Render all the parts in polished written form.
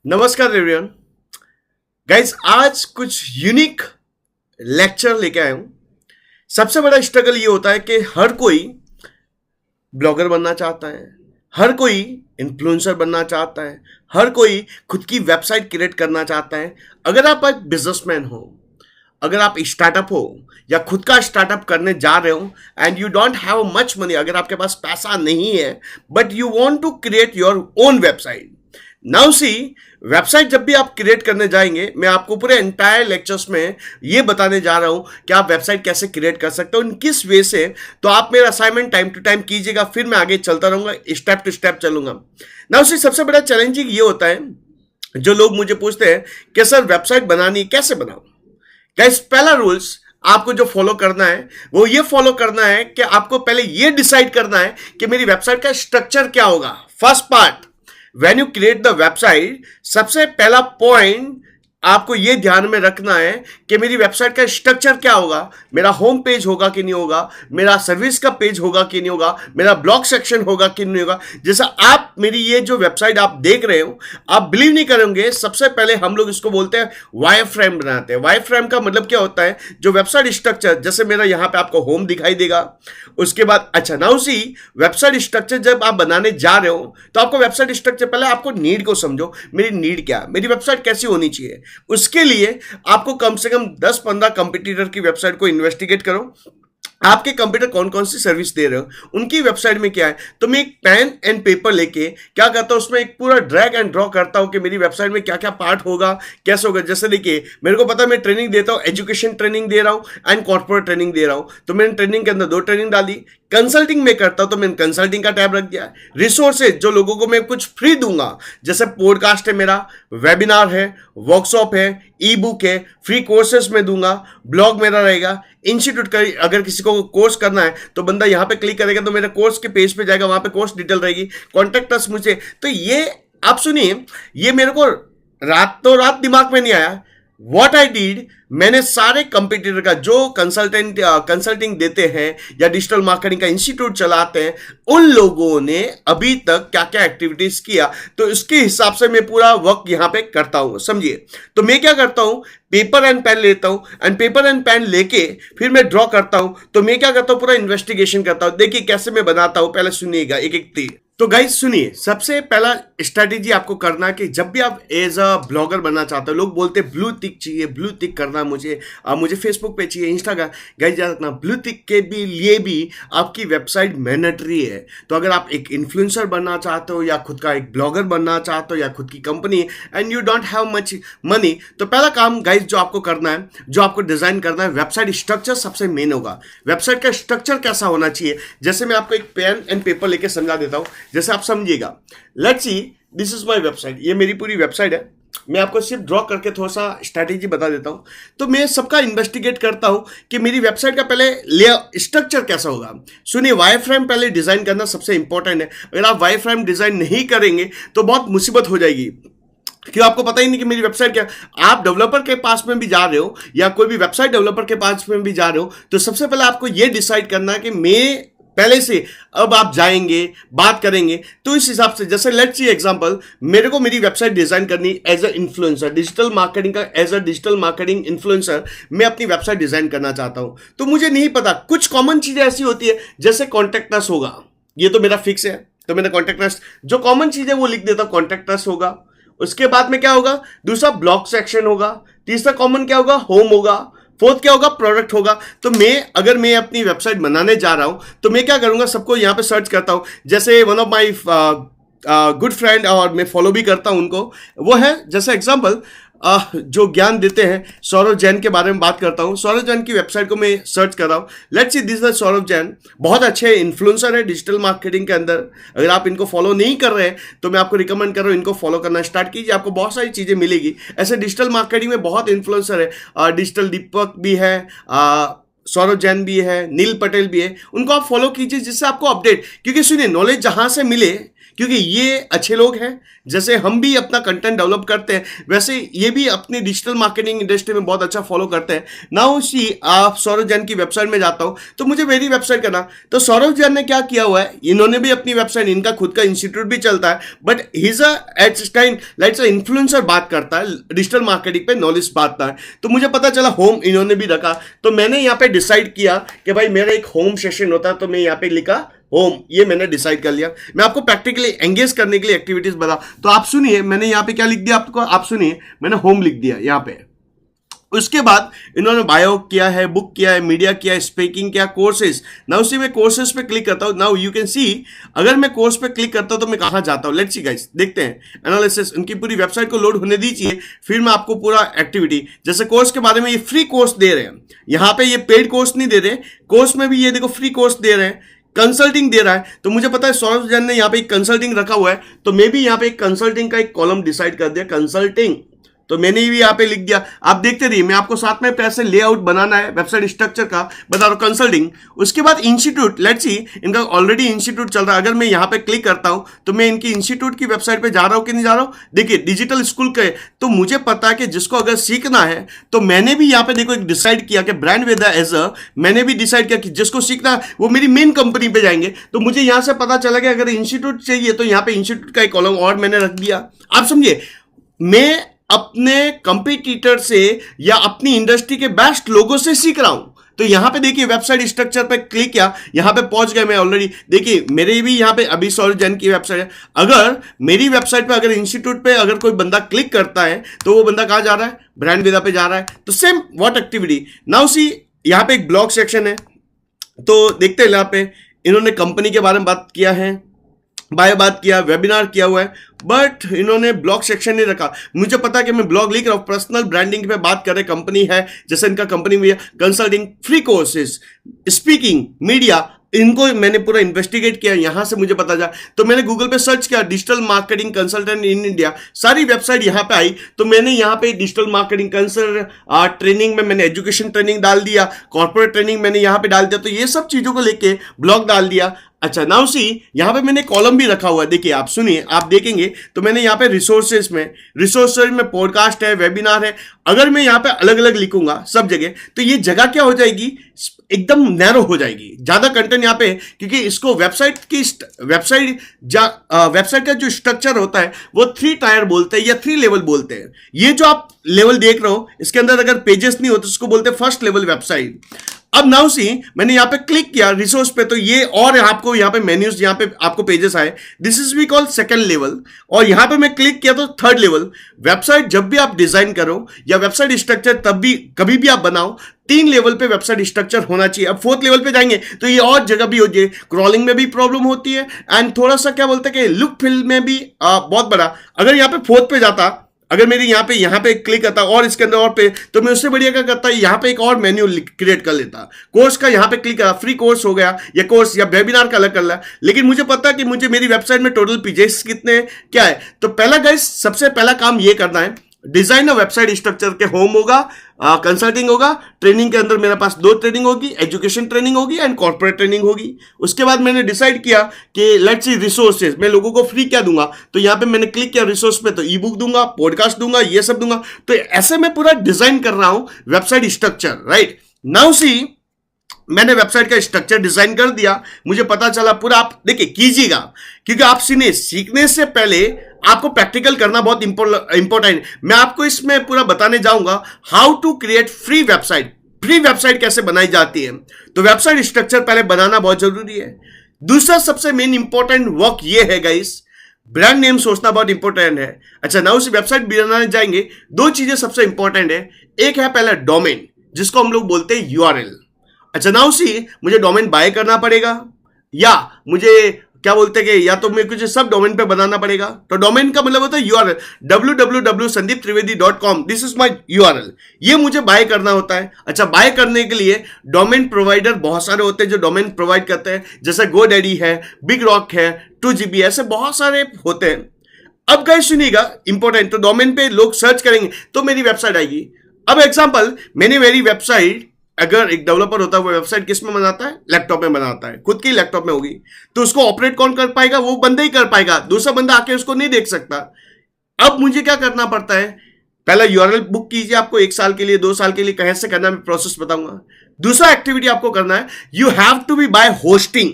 नमस्कार everyone. Guys, आज कुछ यूनिक लेक्चर लेके आया हूं। सबसे बड़ा स्ट्रगल ये होता है कि हर कोई ब्लॉगर बनना चाहता है, हर कोई इन्फ्लुएंसर बनना चाहता है, हर कोई खुद की वेबसाइट क्रिएट करना चाहता है। अगर आप एक बिजनेसमैन हो, अगर आप स्टार्टअप हो या खुद का स्टार्टअप करने जा रहे हो and you don't have much money, अगर आपके पास पैसा नहीं है but you want to create your own website. Now see, website जब भी आप क्रिएट करने जाएंगे, मैं आपको पूरे एंटायर लेक्चर्स में ये बताने जा रहा हूं कि आप वेबसाइट कैसे क्रिएट कर सकते हो, इन किस वे से। तो आप मेरा असाइनमेंट टाइम टू टाइम कीजिएगा, फिर मैं आगे चलता रहूंगा, स्टेप टू स्टेप चलूंगा। नाउ सी, सबसे बड़ा चैलेंजिंग ये होता है, जो लोग मुझे पूछते हैं कि सर वेबसाइट बनानी कैसे बनाओ। गाइस, पहला रूल्स आपको जो फॉलो करना है वो ये फॉलो करना है कि आपको पहले ये डिसाइड करना है कि मेरी वेबसाइट का स्ट्रक्चर क्या होगा। First part, when you create the website, सबसे पहला पॉइंट आपको यह ध्यान में रखना है कि मेरी वेबसाइट का स्ट्रक्चर क्या होगा। मेरा होम पेज होगा कि नहीं होगा, मेरा सर्विस का पेज होगा कि नहीं होगा, मेरा ब्लॉग सेक्शन होगा कि नहीं होगा। जैसा आप मेरी ये जो वेबसाइट आप देख रहे हो, आप बिलीव नहीं करेंगे, सबसे पहले हम लोग इसको बोलते हैं वायर फ्रेम बनाते हैं। वायर फ्रेम का मतलब क्या होता है, जो वेबसाइट स्ट्रक्चर, जैसे मेरा यहां पे आपको होम दिखाई देगा, उसके बाद अच्छा नाउ सी, वेबसाइट स्ट्रक्चर जब आप बनाने जा रहे हो तो आपको वेबसाइट स्ट्रक्चर, पहले आपको नीड को समझो। मेरी नीड क्या, मेरी वेबसाइट कैसी होनी चाहिए। उसके लिए आपको कम से कम 10-15 कंपटीटर की वेबसाइट को इन्वेस्टिगेट करो। आपके कंप्यूटर कौन कौन सी सर्विस दे रहे हो, उनकी वेबसाइट में क्या है। तो मैं एक पेन एंड पेपर लेके क्या करता हूं, उसमें एक पूरा ड्रैग एंड ड्रॉ करता हूं कि मेरी वेबसाइट में क्या क्या पार्ट होगा, कैसे होगा। जैसे देखिए, मेरे को पता है मैं ट्रेनिंग देता हूं, एजुकेशन ट्रेनिंग दे रहा हूं एंड कॉर्पोरेट ट्रेनिंग दे रहा हूं। तो मैंने ट्रेनिंग के अंदर 2 ट्रेनिंग डाली। कंसल्टिंग में करता हूं तो मैंने कंसल्टिंग का टैब रख दिया। रिसोर्सेज, जो लोगों को मैं कुछ फ्री दूंगा, जैसे पॉडकास्ट है मेरा, वेबिनार है, वर्कशॉप है, ई बुक है, फ्री कोर्सेस में दूंगा, ब्लॉग मेरा रहेगा। इंस्टीट्यूट का अगर किसी को कोर्स करना है तो बंदा यहां पे क्लिक करेगा तो मेरे कोर्स के पेज पे जाएगा, वहां पे कोर्स डिटेल रहेगी, कॉन्टेक्ट अस मुझे। तो ये आप सुनिए, ये मेरे को रातों रात दिमाग में नहीं आया। व्हाट आई डिड, मैंने सारे कंपटीटर का, जो कंसल्टिंग देते हैं या डिजिटल मार्केटिंग का इंस्टीट्यूट चलाते हैं, उन लोगों ने अभी तक क्या क्या एक्टिविटीज किया, तो इसके हिसाब से मैं पूरा वर्क यहां पे करता हूं, समझिए। तो मैं क्या करता हूं, पेपर एंड पेन लेता हूं एंड पेपर एंड पेन लेके फिर मैं ड्रॉ करता हूं। तो मैं क्या करता हूं, पूरा इन्वेस्टिगेशन करता हूं। देखिए कैसे मैं बनाता हूं, पहले सुनिएगा एक एक तीर। तो गाइस सुनिए, सबसे पहला स्ट्रैटेजी आपको करना कि जब भी आप एज अ ब्लॉगर बनना चाहते हो, लोग बोलते हैं ब्लू टिक चाहिए, ब्लू टिक करना मुझे फेसबुक पे चाहिए, इंस्टाग्राम। गाइस याद रखना, ब्लू टिक के भी लिए भी आपकी वेबसाइट मैंडेटरी है। तो अगर आप एक इन्फ्लुएंसर बनना चाहते हो या खुद का एक ब्लॉगर बनना चाहते हो या खुद की company and you don't have much money, तो पहला काम गाइस जो आपको करना है, जो आपको डिजाइन करना है, वेबसाइट स्ट्रक्चर सबसे मेन होगा। वेबसाइट का स्ट्रक्चर कैसा होना चाहिए, जैसे मैं आपको एक पेन एंड पेपर लेके समझा देता हूं, जैसे आप समझिएगा। Let's see, this is my website, ये मेरी पूरी वेबसाइट है। मैं आपको सिर्फ ड्रॉ करके थोड़ा सा स्ट्रैटेजी बता देता हूं। तो मैं सबका इन्वेस्टिगेट करता हूं कि मेरी वेबसाइट का पहले लेयर स्ट्रक्चर कैसा होगा। सुनिए, वायर फ्रेम पहले डिजाइन करना सबसे इंपॉर्टेंट है। अगर आप वायर फ्रेम डिजाइन नहीं करेंगे तो बहुत मुसीबत हो जाएगी, क्यों आपको पता ही नहीं कि मेरी वेबसाइट क्या। आप डेवलपर के पास में भी जा रहे हो या कोई भी वेबसाइट डेवलपर के पास में भी जा रहे हो, तो सबसे पहले आपको यह डिसाइड करना है कि मैं पहले से, अब आप जाएंगे बात करेंगे तो इस हिसाब से, जैसे लेट्स सी एग्जांपल, मेरे को मेरी वेबसाइट डिजाइन करनी as a influencer, digital marketing का, as a digital marketing influencer मैं अपनी वेबसाइट डिजाइन करना चाहता हूं। तो मुझे नहीं पता, कुछ कॉमन चीजें ऐसी होती है, जैसे कॉन्टेक्ट अस होगा, ये तो मेरा फिक्स है, तो मैंने कॉन्टेक्ट अस, जो कॉमन चीजें वो लिख देता हूं, कॉन्टेक्ट अस होगा। उसके बाद में क्या होगा, दूसरा ब्लॉग सेक्शन होगा, तीसरा कॉमन क्या होगा, होम होगा, फोर्थ क्या होगा, प्रोडक्ट होगा। तो अगर मैं अपनी वेबसाइट बनाने जा रहा हूं तो मैं क्या करूंगा, सबको यहां पे सर्च करता हूं। जैसे one of my good friend, और मैं फॉलो भी करता हूं उनको, वो है जैसे एग्जांपल जो ज्ञान देते हैं, सौरभ जैन के बारे में बात करता हूं। सौरभ जैन की वेबसाइट को मैं सर्च कर रहा हूं। Let's see, this is Saurabh Jain, बहुत अच्छे इन्फ्लुएंसर है डिजिटल मार्केटिंग के अंदर। अगर आप इनको फॉलो नहीं कर रहे हैं तो मैं आपको रिकमेंड कर रहा हूं, इनको फॉलो करना स्टार्ट कीजिए, आपको बहुत सारी चीजें मिलेगी। ऐसे डिजिटल मार्केटिंग में बहुत इन्फ्लुएंसर है, डिजिटल दीपक भी है, सौरभ जैन भी है, नील पटेल भी है, उनको आप फॉलो कीजिए, जिससे आपको अपडेट, क्योंकि सुनिए, नॉलेज जहां से मिले, क्योंकि ये अच्छे लोग हैं। जैसे हम भी अपना कंटेंट डेवलप करते हैं, वैसे ये भी अपनी डिजिटल मार्केटिंग इंडस्ट्री में बहुत अच्छा फॉलो करते हैं। नाउ सी आप सौरभ जैन की वेबसाइट में जाता हूं तो मुझे मेरी वेबसाइट करना, तो सौरभ जैन ने क्या किया हुआ है, इन्होंने भी अपनी वेबसाइट, इनका खुद का इंस्टीट्यूट भी चलता है, बट हिज इन्फ्लुएंसर बात करता है, डिजिटल मार्केटिंग पे नॉलेज बांटता है। तो मुझे पता चला होम इन्होंने भी रखा, तो मैंने यहाँ पे डिसाइड किया कि भाई मेरा एक होम सेशन होता है, तो मैं यहाँ पे लिखा होम, ये मैंने डिसाइड कर लिया। मैं आपको प्रैक्टिकली एंगेज करने के लिए एक्टिविटीज बता, तो आप सुनिए मैंने यहाँ पे क्या लिख दिया आपको, आप सुनिए, मैंने होम लिख दिया यहाँ पे। उसके बाद इन्होंने बायो किया है, बुक किया है, मीडिया किया है, स्पीकिंग किया, कोर्सेज। नाउ उसी में कोर्सेज पे क्लिक करता हूं। नाउ यू कैन सी, अगर मैं कोर्स पे क्लिक करता हूं तो मैं कहां जाता हूं, लेट्स सी गाइस, देखते हैं एनालिसिस। उनकी पूरी वेबसाइट को लोड होने दीजिए, फिर मैं आपको पूरा एक्टिविटी, जैसे कोर्स के बारे में ये फ्री कोर्स दे रहे हैं, यहां पे ये पेड कोर्स नहीं दे रहे, कोर्स में भी ये देखो फ्री कोर्स दे रहे हैं, कंसल्टिंग दे रहा है। तो मुझे पता है सौरभ जैन ने यहाँ पे एक कंसल्टिंग रखा हुआ है, तो मैं भी यहाँ पे एक कंसल्टिंग का एक कॉलम डिसाइड कर दिया, कंसल्टिंग, तो मैंने भी यहाँ पे लिख दिया। आप देखते रहिए, मैं आपको साथ में कैसे लेआउट बनाना है वेबसाइट स्ट्रक्चर का बता रहा हूं, कंसल्टिंग। उसके बाद इंस्टीट्यूट, लेट्स सी इनका ऑलरेडी इंस्टीट्यूट चल रहा है, अगर मैं यहाँ पे क्लिक करता हूं तो मैं इनकी इंस्टीट्यूट की वेबसाइट पे जा रहा हूं कि नहीं जा रहा हूं, देखिए डिजिटल स्कूल के। तो मुझे पता है कि जिसको अगर सीखना है, तो मैंने भी यहाँ पे देखो एक डिसाइड किया कि ब्रांड वेदा एज अ, मैंने भी डिसाइड किया कि जिसको सीखना है वो मेरी मेन कंपनी पे जाएंगे। तो मुझे यहाँ से पता चला कि अगर इंस्टीट्यूट चाहिए तो यहाँ पे इंस्टीट्यूट का एक कॉलम और मैंने रख दिया। आप समझिए, मैं अपने कंपटीटर से या अपनी इंडस्ट्री के बेस्ट लोगों से सीख रहा हूं। तो यहां पे देखिए वेबसाइट स्ट्रक्चर पे क्लिक किया, यहां पे पहुंच गया मैं ऑलरेडी। देखिए मेरे भी यहां पे अभी सौरभ जैन की वेबसाइट है, अगर मेरी वेबसाइट पे अगर इंस्टीट्यूट पे अगर कोई बंदा क्लिक करता है तो वो बंदा कहां जा रहा है, ब्रांड वेदा पे जा रहा है। तो same what activity. Now see यहां पे एक ब्लॉग सेक्शन है, तो देखते हैं यहां पे इन्होंने कंपनी के बारे में बात किया है, बायो बात किया, वेबिनार किया हुआ है, बट इन्होंने ब्लॉग सेक्शन नहीं रखा। मुझे पता है कि मैं ब्लॉग लिख रहा हूं, पर्सनल ब्रांडिंग पे बात कर रहे, कंपनी है, जैसे इनका कंपनी में consulting, free courses, speaking, media, इनको मैंने पूरा इन्वेस्टिगेट किया, यहां से मुझे पता चला। तो मैंने गूगल पे सर्च किया digital marketing consultant in India, सारी वेबसाइट यहां पे आई, तो मैंने यहां पे डिजिटल मार्केटिंग कंसल्टेंट ट्रेनिंग में मैंने एजुकेशन ट्रेनिंग डाल दिया, कॉर्पोरेट ट्रेनिंग मैंने यहां पे डाल दिया, तो ये सब चीजों को लेके ब्लॉग डाल दिया। अच्छा नाउ सी यहां पे मैंने कॉलम भी रखा हुआ है, देखिए आप सुनिए, आप देखेंगे तो मैंने यहां पे रिसोर्सेज में पॉडकास्ट है, वेबिनार है। अगर मैं यहां पे अलग अलग लिखूंगा सब जगह, तो ये जगह क्या हो जाएगी, एकदम नैरो हो जाएगी, ज्यादा कंटेंट यहां पे, क्योंकि इसको वेबसाइट का जो स्ट्रक्चर होता है वो 3 टायर बोलते हैं या 3 लेवल बोलते हैं। ये जो आप लेवल देख रहे हो, इसके अंदर अगर पेजेस नहीं होते उसको बोलते हैं फर्स्ट लेवल वेबसाइट। अब नाउ सी मैंने यहां पे क्लिक किया रिसोर्स पे, तो ये और आपको यहां पे मेन्यूज, यहां पे आपको पेजेस आए, this is we call second level. और यहां पे मैं क्लिक किया तो थर्ड लेवल। वेबसाइट जब भी आप डिजाइन करो या वेबसाइट स्ट्रक्चर तब भी कभी भी आप बनाओ, 3 लेवल पे वेबसाइट स्ट्रक्चर होना चाहिए। अब 4th लेवल पे जाएंगे तो ये और जगह भी हो जाए, क्रॉलिंग में भी प्रॉब्लम होती है, एंड थोड़ा सा क्या बोलते हैं कि लुक फील में भी बहुत बड़ा। अगर यहां पे 4th पे जाता, अगर मेरी यहां पे क्लिक करता और इसके अंदर और पे, तो मैं उससे बढ़िया क्या करता, यहां पे एक और मेन्यू क्रिएट कर लेता, कोर्स का यहां पे क्लिक करा, फ्री कोर्स हो गया, या कोर्स या वेबिनार का अलग कर लिया। लेकिन मुझे पता है कि मुझे मेरी वेबसाइट में टोटल पेजेस कितने क्या है। तो पहला गाइस, सबसे पहला काम ये करना है, डिजाइन ऑफ वेबसाइट स्ट्रक्चर के होम होगा, कंसल्टिंग होगा, ट्रेनिंग के अंदर मेरे पास 2 ट्रेनिंग होगी, एजुकेशन ट्रेनिंग होगी एंड कॉर्पोरेट ट्रेनिंग होगी। उसके बाद मैंने डिसाइड किया कि लेट्स सी रिसोर्सेज, मैं लोगों को फ्री क्या दूंगा, तो यहां पे मैंने क्लिक किया रिसोर्स पे, तो ई बुक दूंगा, पॉडकास्ट दूंगा, ये सब दूंगा। तो ऐसे मैं पूरा डिजाइन कर रहा हूं website structure, right. Now see मैंने वेबसाइट का स्ट्रक्चर डिजाइन कर दिया, मुझे पता चला पूरा। आप देखिए कीजिएगा, क्योंकि आप सीखने से पहले आपको प्रैक्टिकल करना बहुत इंपॉर्टेंट। मैं आपको इसमें पूरा बताने जाऊंगा how to create free website. Free website कैसे बनाई जाती है, तो वेबसाइट स्ट्रक्चर पहले बनाना बहुत जरूरी है। दूसरा सबसे मेन इंपॉर्टेंट वर्क ये है गाइस, ब्रांड नेम सोचना बहुत इंपॉर्टेंट है। अच्छा नाउ से वेबसाइट बनाने जाएंगे, 2 चीजें सबसे इंपॉर्टेंट है। एक है पहला डोमेन, जिसको हम लोग बोलते हैं यूआरएल। अच्छा नाउ सी मुझे डोमेन बाय करना पड़ेगा, या मुझे क्या बोलते हैं कि या तो मेरे को सब डोमेन पे बनाना पड़ेगा। तो डोमेन का मतलब होता है URL, www.sandeeptrivedi.com, this is my URL, ये मुझे बाय करना होता है। अच्छा बाय करने के लिए डोमेन प्रोवाइडर बहुत सारे होते हैं जो डोमेन प्रोवाइड करते हैं, जैसे GoDaddy है, बिग रॉक है, 2GB, ऐसे बहुत सारे होते हैं। अब गाइस सुनिएगा इंपॉर्टेंट, तो डोमेन पे लोग सर्च करेंगे तो मेरी वेबसाइट आएगी। अब एग्जांपल, मैंने मेरी वेबसाइट अगर एक डेवलपर होता है वो वेबसाइट किस में बनाता है? लैपटॉप में बनाता है, खुद की लैपटॉप में होगी, तो उसको ऑपरेट कौन कर पाएगा? वो बंदा ही कर पाएगा, दूसरा बंदा आके उसको नहीं देख सकता। अब मुझे क्या करना पड़ता है? पहला यूआरएल बुक कीजिए, आपको 1 साल के लिए 2 साल के लिए कैसे करना है मैं प्रोसेस बताऊंगा। दूसरा एक्टिविटी आपको करना है, you have to be buy hosting,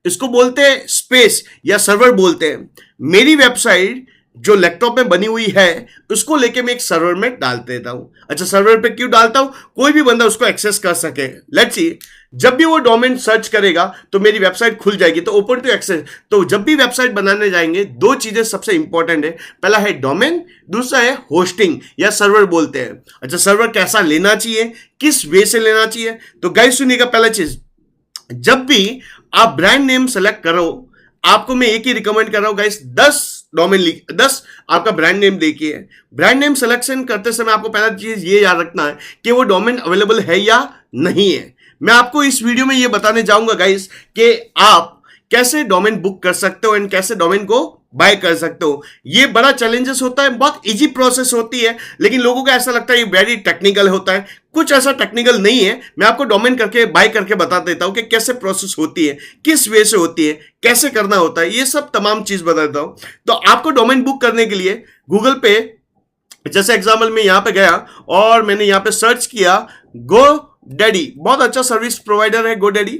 इसको बोलते हैं स्पेस या सर्वर बोलते हैं। मेरी वेबसाइट जो लैपटॉप में बनी हुई है उसको लेके मैं एक सर्वर में डाल देता हूं। अच्छा, सर्वर पे क्यों डालता हूं? कोई भी बंदा उसको एक्सेस कर सके। लेट्स सी, जब भी वो डोमेन सर्च करेगा तो मेरी वेबसाइट खुल जाएगी, तो ओपन टू एक्सेस। तो जब भी वेबसाइट बनाने जाएंगे 2 चीजें सबसे इंपॉर्टेंट है, पहला है डोमेन, दूसरा है होस्टिंग या सर्वर बोलते हैं। अच्छा, सर्वर कैसा लेना चाहिए, किस वे से लेना चाहिए? तो गाइस सुनिएगा, पहला चीज, जब भी आप ब्रांड नेम सेलेक्ट करो, आपको मैं एक ही रिकमेंड कर रहा हूं गाइस, 10 आपका ब्रांड नेम देखिए। ब्रांड नेम सिलेक्शन करते समय आपको पहला चीज ये याद रखना है कि वो डोमेन अवेलेबल है या नहीं है। मैं आपको इस वीडियो में ये बताने जाऊंगा गाइस कि आप कैसे डोमेन बुक कर सकते हो एंड कैसे डोमेन को बाय कर सकते हो। ये बड़ा चैलेंजेस होता है, बहुत इजी प्रोसेस होती है, लेकिन लोगों को ऐसा लगता है ये वेरी टेक्निकल होता है। कुछ ऐसा टेक्निकल नहीं है, मैं आपको डोमेन करके बाय करके बता देता हूं कि कैसे प्रोसेस होती है, किस वे से होती है, कैसे करना होता है, ये सब तमाम चीज बता देता हूं। तो आपको डोमेन बुक करने के लिए गूगल पे, जैसे एग्जाम्पल में यहां पे गया और मैंने यहां पे सर्च किया GoDaddy, बहुत अच्छा सर्विस प्रोवाइडर है GoDaddy,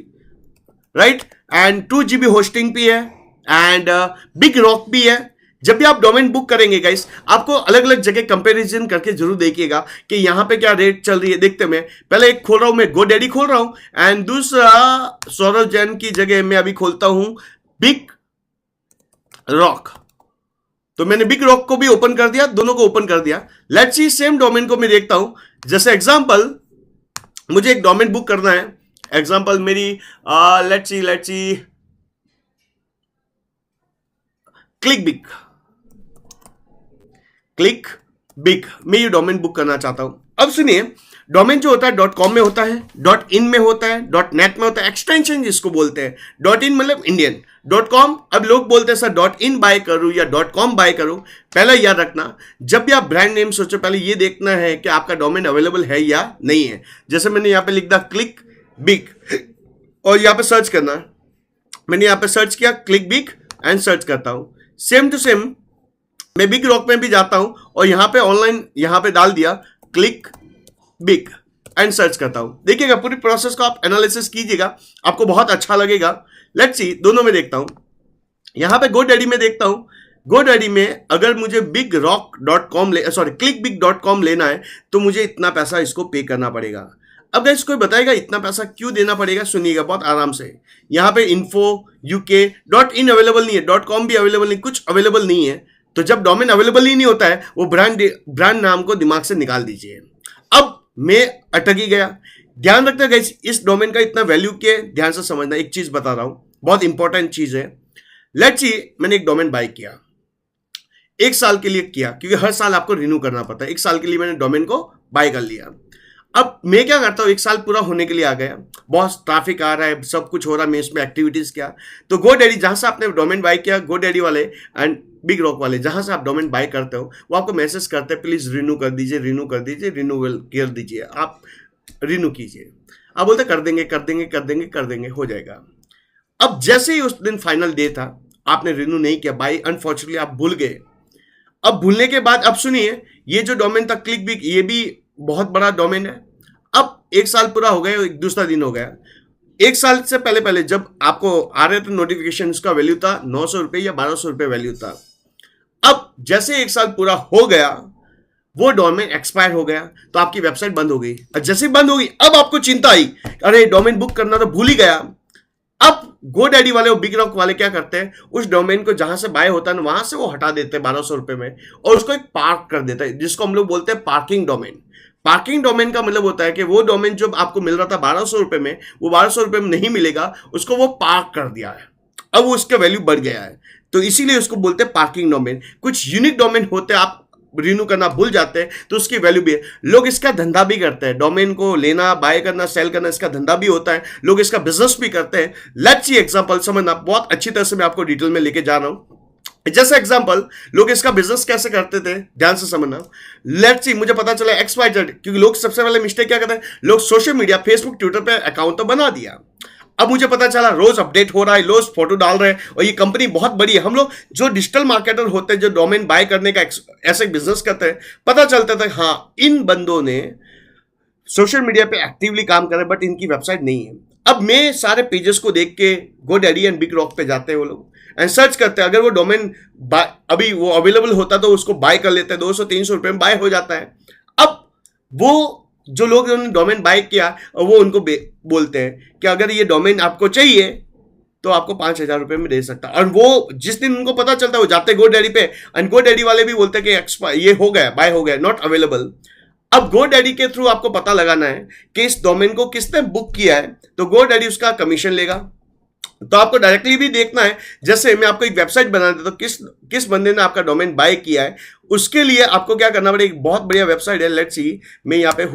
right, and 2 GB hosting भी है एंड बिग रॉक भी है। जब भी आप डोमेन बुक करेंगे गाइस, आपको अलग अलग जगह कंपैरिजन करके जरूर देखिएगा कि यहां पे क्या रेट चल रही है। देखते मैं पहले एक खोल रहा हूं, मैं GoDaddy खोल रहा हूं एंड दूसरा सौरभ जैन की जगह मैं अभी खोलता हूं बिग रॉक। तो मैंने बिग रॉक को भी ओपन कर दिया, दोनों को ओपन कर दिया। लेट्स सी, सेम डोमेन को मैं देखता हूं। जैसे एग्जांपल मुझे एक डोमेन बुक करना है, एग्जांपल मेरी लेट्स सी क्लिक बिग, मैं ये डोमेन बुक करना चाहता हूं। अब सुनिए, डोमेन जो होता है .com में होता है, .in में होता है, .net में होता है, एक्सटेंशन जिसको बोलते हैं। .in मतलब इंडियन, .com अब लोग बोलते हैं सर .in बाय करूं या .com बाय करूं। पहला याद रखना, जब भी आप ब्रांड नेम सोचो पहले ये देखना है कि आपका डोमेन अवेलेबल है या नहीं है। जैसे मैंने यहां पे लिख दिया क्लिक बिग और यहां पे सर्च करना, मैंने यहां पे सर्च किया क्लिक बिग एंड सर्च करता हूं। सेम टू सेम मैं बिग रॉक में भी जाता हूं और यहां पे ऑनलाइन यहां पे डाल दिया क्लिक बिग एंड सर्च करता हूं। देखिएगा पूरी प्रोसेस को आप एनालिसिस कीजिएगा, आपको बहुत अच्छा लगेगा। लेट्स सी, दोनों में देखता हूं, यहां पे GoDaddy में देखता हूं। GoDaddy में अगर मुझे clickbig.com लेना है तो मुझे इतना पैसा इसको पे करना पड़ेगा। अब गाइस कोई बताएगा इतना पैसा क्यों देना पड़ेगा? सुनिएगा बहुत आराम से। यहां पे info UK .in अवेलेबल नहीं है, .com भी अवेलेबल नहीं, कुछ अवेलेबल नहीं है। तो जब डोमेन अवेलेबल ही नहीं होता है, वो ब्रांड नाम को दिमाग से निकाल दीजिए। अब मैं अटक ही गया। ध्यान रखना गाइस, इस डोमेन का इतना वैल्यू के ध्यान से समझना। एक चीज बता रहा हूं, बहुत इंपॉर्टेंट चीज है। लेट्स सी, मैंने एक डोमेन बाय किया, 1 साल के लिए किया, क्योंकि हर साल आपको रिन्यू करना पड़ता है। 1 साल के लिए मैंने डोमेन को बाय कर लिया। अब मैं क्या करता हूं, 1 साल पूरा होने के लिए आ गया, बहुत ट्रैफिक आ रहा है, सब कुछ हो रहा है, मैं इसमें एक्टिविटीज किया। तो GoDaddy, जहां से आपने डोमेन बाय किया, GoDaddy वाले एंड बिग रॉक वाले, जहां से आप डोमेन बाय करते हो, वो आपको मैसेज करते हैं प्लीज रिन्यू कर दीजिए, रिन्यूअल कर दीजिए, आप रिन्यू कीजिए। आप बोलते कर देंगे, हो जाएगा। अब जैसे ही उस दिन फाइनल डे था, आपने रिन्यू नहीं किया, बाय अनफॉर्चुनेटली आप भूल गए। अब भूलने के बाद अब सुनिए, ये जो डोमेन था क्लिक बिग, ये भी बहुत बड़ा डोमेन है। अब 1 साल पूरा हो गया, एक दूसरा दिन हो गया। 1 साल से पहले जब आपको आ रहे थे नोटिफिकेशन, उसका वैल्यू था 900 रुपये या 1200 रुपये वैल्यू था। अब जैसे 1 साल पूरा हो गया, वो डोमेन एक्सपायर हो गया, तो आपकी वेबसाइट बंद हो गई। और जैसे बंद हो गई, अब आपको चिंता आई, अरे डोमेन बुक करना तो भूल ही गया। अब GoDaddy वाले और बिग रॉक वाले क्या करते हैं, उस डोमेन को जहां से बाय होता है ना, वहां से वो हटा देते हैं 1200 रुपये में और उसको एक पार्क कर देता है, जिसको हम लोग बोलते हैं पार्किंग डोमेन। पार्किंग डोमेन का मतलब होता है कि वो डोमेन जो आपको मिल रहा था 1200 रुपये में, वो 1200 रुपये में नहीं मिलेगा, उसको वो पार्क कर दिया है, अब उसका वैल्यू बढ़ गया है, तो इसीलिए उसको बोलते हैं पार्किंग डोमेन। कुछ यूनिक डोमेन होते हैं, आप रिन्यू करना भूल जाते हैं तो उसकी वैल्यू भी है। लोग इसका धंधा भी करते हैं, डोमेन को लेना, बाय करना, सेल करना, इसका धंधा भी होता है, लोग इसका बिजनेस भी करते हैं। लेट्स सी एग्जांपल समझना, बहुत अच्छी तरह से मैं आपको डिटेल में लेके जा रहा हूं। जैसे एग्जांपल, लोग इसका बिजनेस कैसे करते थे, ध्यान से समझना। लेट्स सी, मुझे पता चला XYZ, क्योंकि लोग सबसे पहले मिस्टेक क्या करते हैं, लोग सोशल मीडिया, फेसबुक, ट्विटर पे अकाउंट तो बना दिया। अब मुझे पता चला रोज अपडेट हो रहा है, रोज फोटो डाल रहे हैं, और ये कंपनी बहुत बड़ी है। हम लोग जो डिजिटल मार्केटर होते हैं, जो डोमेन बाय करने का ऐसे बिजनेस करते हैं, पता चलता था हाँ इन बंदों ने सोशल मीडिया पे एक्टिवली काम कर रहे हैं, बट इनकी वेबसाइट नहीं है। अब मैं सारे पेजेस को देख के GoDaddy एंड बिग रॉक पे जाते हैं वो लोग एंड सर्च करते हैं। अगर वो डोमेन अभी वो अवेलेबल होता तो उसको बाय कर लेते हैं, 200-300 रुपए में बाय हो जाता है। अब वो जो लोग उन्होंने डोमेन बाय किया, वो उनको बोलते हैं कि अगर ये डोमेन आपको चाहिए तो आपको 5,000 रुपए में दे सकता है। और वो जिस दिन उनको पता चलता है, वो जाते GoDaddy पे, एंड GoDaddy वाले भी बोलते हैं कि ये हो गया, बाय हो गया, नॉट अवेलेबल। अब GoDaddy के थ्रू आपको पता लगाना है कि इस डोमेन को किसने बुक किया है, तो GoDaddy उसका कमीशन लेगा। तो आपको डायरेक्टली भी देखना है, जैसे मैं आपको एक वेबसाइट बना देता हूं, किस बंदे ने आपका डोमेन बाय किया है। उसके लिए आपको क्या करना पड़ेगा, एक बहुत बढ़िया वेबसाइट है, लेट्स सी, मैं यहां पे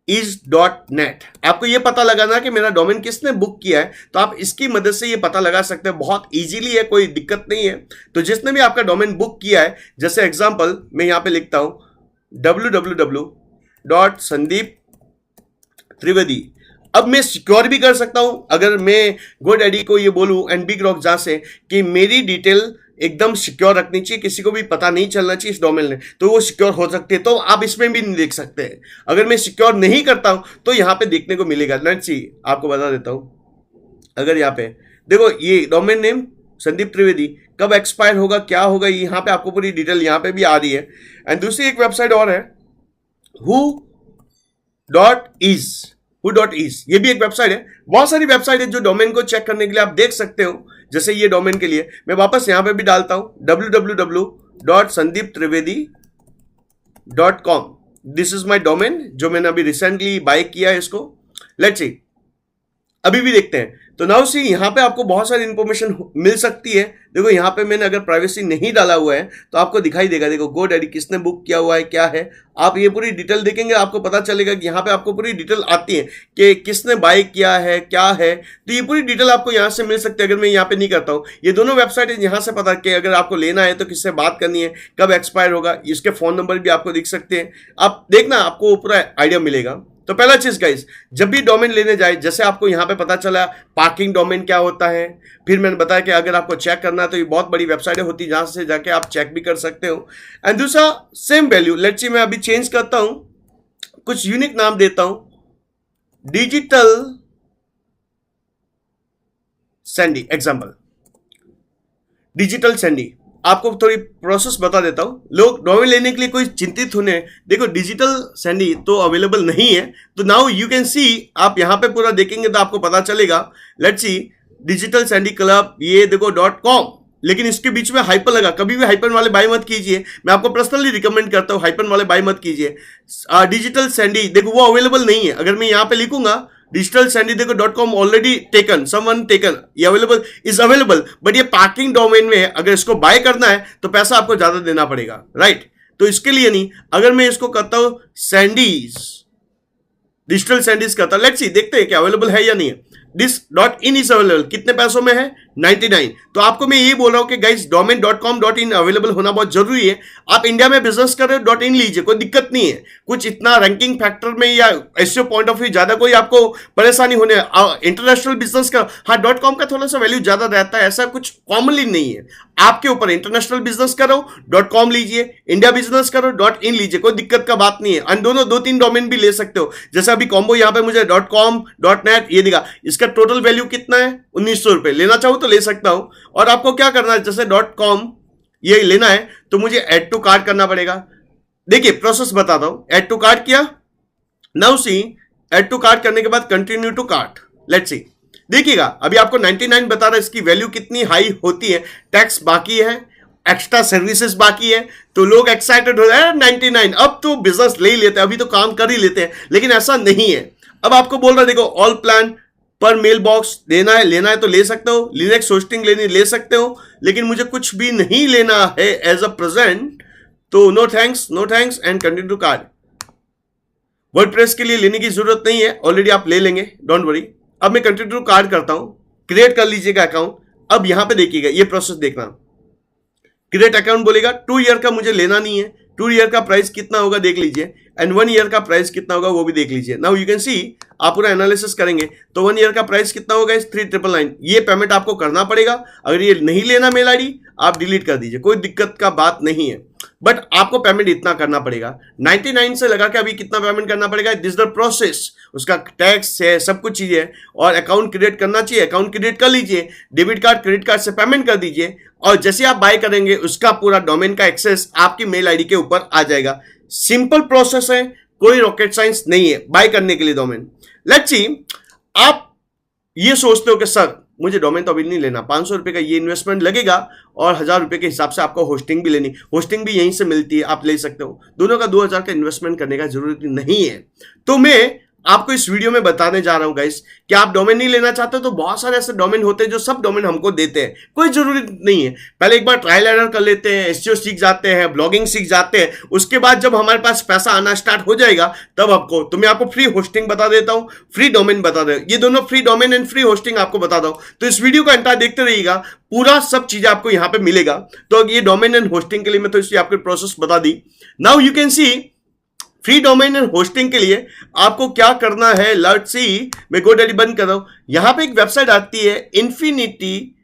whois.net, आपको ये पता लगाना कि मेरा डोमेन किसने बुक किया है। तो आप इसकी मदद से ये पता लगा सकते हैं, बहुत इजीली है, कोई दिक्कत नहीं है। तो जिसने भी आपका डोमेन बुक किया है, जैसे एग्जांपल मैं यहां पे लिखता हूं www.sandeeptrivedi। अब मैं सिक्योर भी कर सकता हूं, अगर मैं GoDaddy को ये बोलूं एंड बिग रॉक जहां से कि मेरी डिटेल एकदम सिक्योर रखनी चाहिए, किसी को भी पता नहीं चलना चाहिए इस डोमेन में, तो वो सिक्योर हो सकती है। तो आप इसमें भी नहीं देख सकते हैं। अगर मैं सिक्योर नहीं करता हूं तो यहां पे देखने को मिलेगा। लेट्स सी, आपको बता देता हूं, अगर यहां पे देखो ये डोमेन नेम संदीप त्रिवेदी कब एक्सपायर होगा, क्या होगा, यहां पे आपको पूरी डिटेल यहां पे भी आ रही है। एंड दूसरी एक वेबसाइट और है who.is, ये भी एक वेबसाइट है। बहुत सारी वेबसाइट है जो डोमेन को चेक करने के लिए आप देख सकते हो। जैसे ये डोमेन के लिए मैं वापस यहां पे भी डालता हूं www.sandeeptrivedi.com। This is my domain जो मैंने अभी रिसेंटली बाय किया है इसको। लेट्स सी, अभी भी देखते हैं। तो नाउ सी, यहां पे आपको बहुत सारी इंफॉर्मेशन मिल सकती है। देखो यहां पे मैंने अगर प्राइवेसी नहीं डाला हुआ है तो आपको दिखाई देगा, देखो GoDaddy किसने बुक किया हुआ है, क्या है। आप ये पूरी डिटेल देखेंगे, आपको पता चलेगा कि यहाँ पे आपको पूरी डिटेल आती है कि किसने बाय किया है, क्या है। तो ये पूरी डिटेल आपको यहाँ से मिल सकती है। अगर मैं यहाँ पे नहीं करता हूँ, ये दोनों वेबसाइट है, यहाँ से पता कि अगर आपको लेना है तो किससे बात करनी है, कब एक्सपायर होगा, इसके फोन नंबर भी आपको दिख सकते हैं। आप देखना, आपको पूरा आइडिया मिलेगा। तो पहला चीज गाइस, जब भी डोमेन लेने जाए, जैसे आपको यहां पे पता चला पार्किंग डोमेन क्या होता है, फिर मैंने बताया कि अगर आपको चेक करना है तो ये बहुत बड़ी वेबसाइटें होती है जहां से जाके आप चेक भी कर सकते हो। एंड दूसरा सेम वैल्यू, लेट्स सी मैं अभी चेंज करता हूं, कुछ यूनिक नाम देता हूं, digital Sandy, example digital Sandy. आपको थोड़ी प्रोसेस बता देता हूं, लोग डोमेन लेने के लिए कोई चिंतित होने, देखो डिजिटल सैंडी तो अवेलेबल नहीं है। तो नाउ यू कैन सी, आप यहां पे पूरा देखेंगे तो आपको पता चलेगा। Let's see, digital Sandy club, ये देखो .com, लेकिन इसके बीच में हाइपर लगा। कभी भी हाइपर वाले बाय मत कीजिए, मैं आपको पर्सनली रिकमेंड करता हूं, हाइपर वाले बाय मत कीजिए। डिजिटल सैंडी देखो वो अवेलेबल नहीं है। अगर मैं यहां पे लिखूंगा डिजिटल सैंडी देखो .com already taken, someone taken, ये अवेलेबल इज अवेलेबल, बट ये पार्किंग डोमेन में है। अगर इसको बाय करना है तो पैसा आपको ज्यादा देना पड़ेगा, राइट। तो इसके लिए नहीं, अगर मैं इसको करता हूं सैंडीज, डिजिटल सैंडीज करता हूं, लेट्स सी, देखते हैं कि अवेलेबल है या नहीं है। दिस .in इज अवेलेबल, कितने पैसों में है, 99। तो आपको मैं ये बोल रहा हूं कि guys domain .com .in available होना बहुत जरूरी है। आप इंडिया में बिजनेस कर रहे हो, .in लीजिए, कोई दिक्कत नहीं है। कुछ इतना रैंकिंग फैक्टर में या एसईओ पॉइंट ऑफ व्यू ज्यादा कोई आपको परेशानी होने, इंटरनेशनल बिजनेस का हाँ .com का थोड़ा सा वैल्यू ज्यादा रहता है, ऐसा कुछ कॉमनली नहीं है। आपके ऊपर, इंटरनेशनल बिजनेस करो .com लीजिए, इंडिया बिजनेस करो .in लीजिए, कोई दिक्कत का बात नहीं है। और दोनों 2-3 डोमेन भी ले सकते हो। जैसे अभी कॉम्बो यहाँ पे मुझे .com .net ये दिखा, इसका टोटल वैल्यू कितना है, 1900 रुपए। लेना चाहूं तो ले सकता हूं। और आपको क्या करना है, जैसे .com ये लेना है तो मुझे ऐड टू कार्ट करना पड़ेगा। देखिए प्रोसेस बताता हूं, ऐड टू कार्ट किया, now see, add to cart करने के बाद continue to cart. Let's see, देखिएगा अभी आपको 99 बता रहा है, इसकी वैल्यू कितनी हाई होती है। टैक्स बाकी है, एक्स्ट्रा सर्विसेज बाकी है, तो लोग एक्साइटेड हो रहे हैं 99, अब तो बिजनेस ले ही लेते हैं, अभी तो काम कर ही लेते हैं। लेकिन ऐसा नहीं है। अब आपको बोल रहा है, देखो ऑल प्लान पर मेल बॉक्स लेना है तो ले सकते हो, लिनक्स होस्टिंग लेनी ले सकते हो, लेकिन मुझे कुछ भी नहीं लेना है एज अ प्रेजेंट, तो no thanks and continue to card. WordPress के लिए लेने की जरूरत नहीं है, ऑलरेडी आप ले लेंगे, डोंट वरी। अब मैं कंटिन्यू टू कार्ड करता हूं, क्रिएट कर लीजिएगा अकाउंट। अब यहां पे देखिएगा, ये प्रोसेस देखना, क्रिएट अकाउंट बोलेगा, 2 ईयर का मुझे लेना नहीं है, 2 ईयर का प्राइस कितना होगा देख लीजिए, एंड 1 ईयर का प्राइस कितना होगा वो भी देख लीजिए। नाउ यू कैन सी, आप पूरा एनालिसिस करेंगे तो 1 ईयर का प्राइस कितना होगा, 3999। ये पेमेंट आपको करना पड़ेगा। अगर ये नहीं लेना मेल आईडी, आप डिलीट कर दीजिए, कोई दिक्कत का बात नहीं है, बट आपको पेमेंट इतना करना पड़ेगा। 99 से लगा के अभी कितना पेमेंट करना पड़ेगा, दिस द प्रोसेस, उसका टैक्स है, सब कुछ चीजें है, और अकाउंट क्रिएट करना चाहिए, अकाउंट क्रिएट कर लीजिए, डेबिट कार्ड क्रेडिट कार्ड से पेमेंट कर दीजिए, और जैसे आप बाय करेंगे उसका पूरा डोमेन का एक्सेस आपकी मेल आईडी के ऊपर आ जाएगा। सिंपल प्रोसेस है, कोई रॉकेट साइंस नहीं है बाय करने के लिए डोमेन। लेट्स सी, आप ये सोचते हो कि सर मुझे डोमेन तो अभी नहीं लेना, 500 रुपए का ये इन्वेस्टमेंट लगेगा और 1000 रुपए के हिसाब से आपको होस्टिंग भी लेनी, होस्टिंग भी यहीं से मिलती है, आप ले सकते हो, दोनों का 2000 का इन्वेस्टमेंट करने का जरूरत नहीं है। तो मैं आपको इस वीडियो में बताने जा रहा हूं गाइस कि आप डोमेन नहीं लेना चाहते तो बहुत सारे ऐसे डोमेन होते हैं जो सब डोमेन हमको देते हैं, कोई जरूरी नहीं है। पहले एक बार ट्रायल एरर कर लेते हैं, एसईओ सीख जाते हैं, ब्लॉगिंग सीख जाते हैं, उसके बाद जब हमारे पास पैसा आना स्टार्ट हो जाएगा तब तो मैं आपको फ्री होस्टिंग बता देता हूं, फ्री डोमेन बता दे, ये दोनों free domain and free hosting आपको बता दूं। तो इस वीडियो को एंटायर देखते रहिएगा, पूरा सब चीजें आपको यहां पे मिलेगा। तो ये डोमेन एंड होस्टिंग के लिए मैं तो इसकी आपकी प्रोसेस बता दी। Now you can see, free domain and hosting के लिए आपको क्या करना है। लेट्स सी, मैं GoDaddy बंद कर रहा हूं, यहां पे एक वेबसाइट आती है इन्फिनिटी,